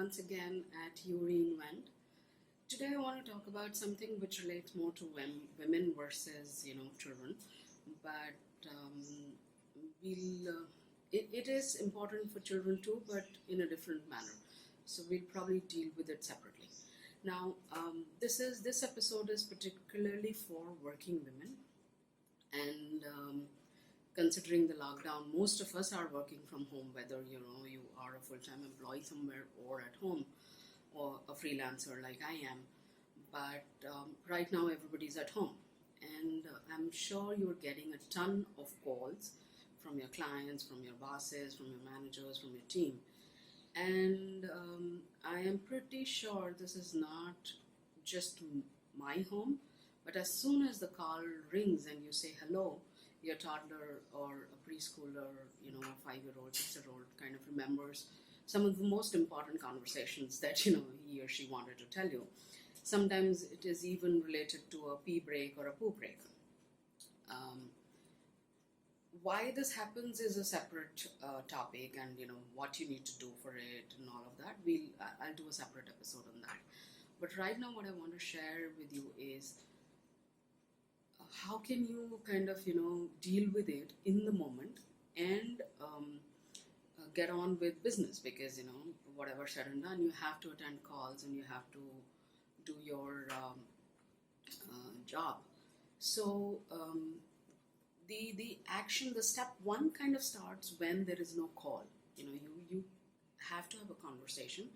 once again at You Reinvent. Today I want to talk about something which relates more to women versus children, but it is important for children too, but in a different manner. So we'll probably deal with it separately. Now, this episode is particularly for working women, and considering the lockdown, most of us are working from home, whether you are a full-time employee somewhere or at home or a freelancer like I am. But right now everybody's at home, and I'm sure you're getting a ton of calls from your clients, from your bosses, from your managers, from your team. And I am pretty sure this is not just my home, but as soon as the call rings and you say hello, your toddler or a preschooler, a 5-year-old, 6-year-old kind of remembers some of the most important conversations that he or she wanted to tell you. Sometimes it is even related to a pee break or a poo break. Why this happens is a separate topic, and what you need to do for it and all of that. I'll do a separate episode on that. But right now, what I want to share with you is how can you kind of deal with it in the moment and get on with business, because whatever said and done, you have to attend calls and you have to do your job. So the step one kind of starts when there is no call. You have to have a conversation,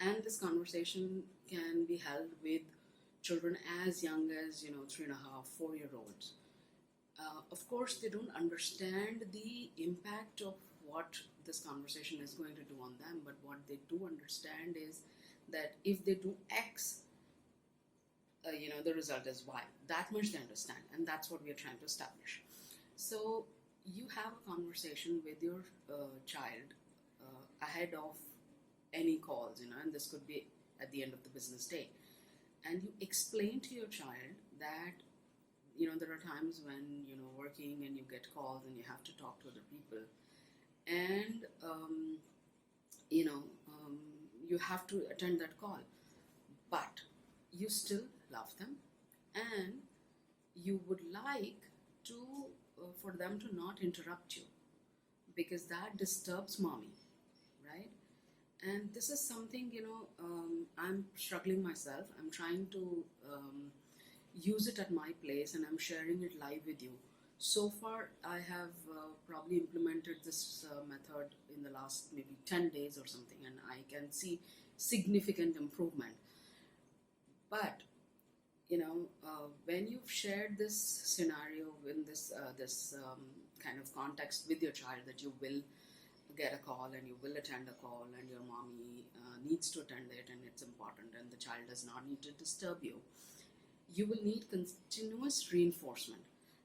and this conversation can be held with children as young as 3.5, 4-year-olds. Of course, they don't understand the impact of what this conversation is going to do on them, but what they do understand is that if they do X, the result is Y. That much they understand, and that's what we are trying to establish. So you have a conversation with your child ahead of any calls, and this could be at the end of the business day, and you explain to your child that there are times when working and you get calls and you have to talk to other people, and you have to attend that call, but you still love them, and you would like to for them to not interrupt you, because that disturbs mommy, right? And this is something I'm struggling myself. I'm trying to use it at my place, and I'm sharing it live with you. So far I have probably implemented this method in the last maybe 10 days or something, and I can see significant improvement. But when you've shared this scenario in this kind of context with your child, that you will get a call and you will attend a call and your mommy needs to attend it and it's important and the child does not need to disturb you, you will need continuous reinforcement.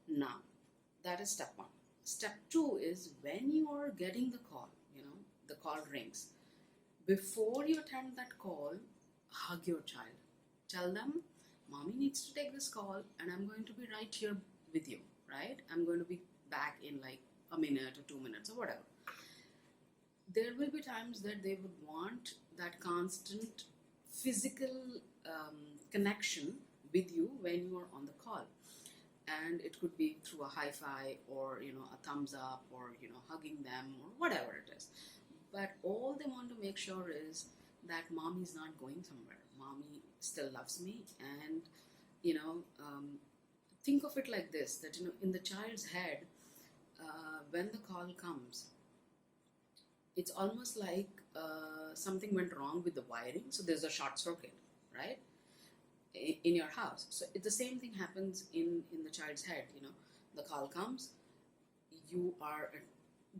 Now, that is step one. Step two is when you are getting the call, the call rings. Before you attend that call, hug your child. Tell them, mommy needs to take this call and I'm going to be right here with you, right? I'm going to be back in like a minute or 2 minutes or whatever. There will be times that they would want that constant physical connection with you when you are on the call. And it could be through a high five or a thumbs up or hugging them or whatever it is. But all they want to make sure is that mommy's not going somewhere. Mommy still loves me, and think of it like this: that in the child's head, when the call comes, it's almost like something went wrong with the wiring. So there's a short circuit, right, in your house. So the same thing happens in the child's head. The call comes, you are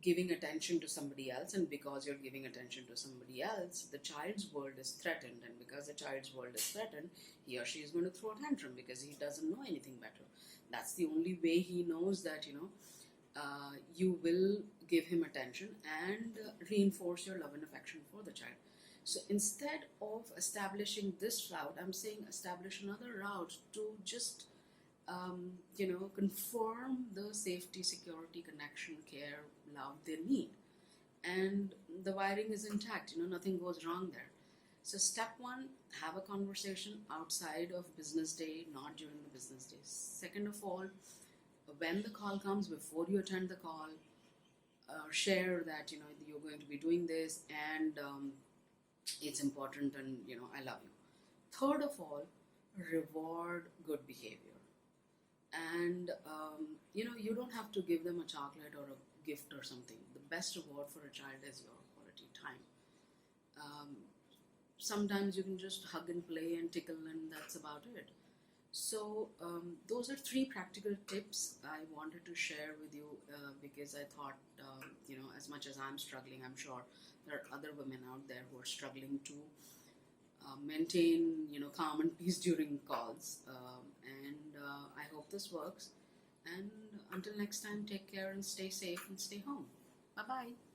giving attention to somebody else, and because you're giving attention to somebody else, the child's world is threatened, and because the child's world is threatened, he or she is going to throw a tantrum because he doesn't know anything better. That's the only way he knows that you will give him attention and reinforce your love and affection for the child. So instead of establishing this route, I'm saying establish another route to just confirm the safety, security, connection, care, love they need. And the wiring is intact, nothing goes wrong there. So step one, have a conversation outside of business day, not during the business days. Second of all, when the call comes, before you attend the call, share that you're going to be doing this, and it's important, and I love you. Third of all, reward good behavior. And you don't have to give them a chocolate or a gift or something. The best reward for a child is your quality time. Sometimes you can just hug and play and tickle, and that's about it. So those are three practical tips I wanted to share with you, because I thought, as much as I'm struggling, I'm sure there are other women out there who are struggling to maintain, calm and peace during calls. And I hope this works. And until next time, take care and stay safe and stay home. Bye bye.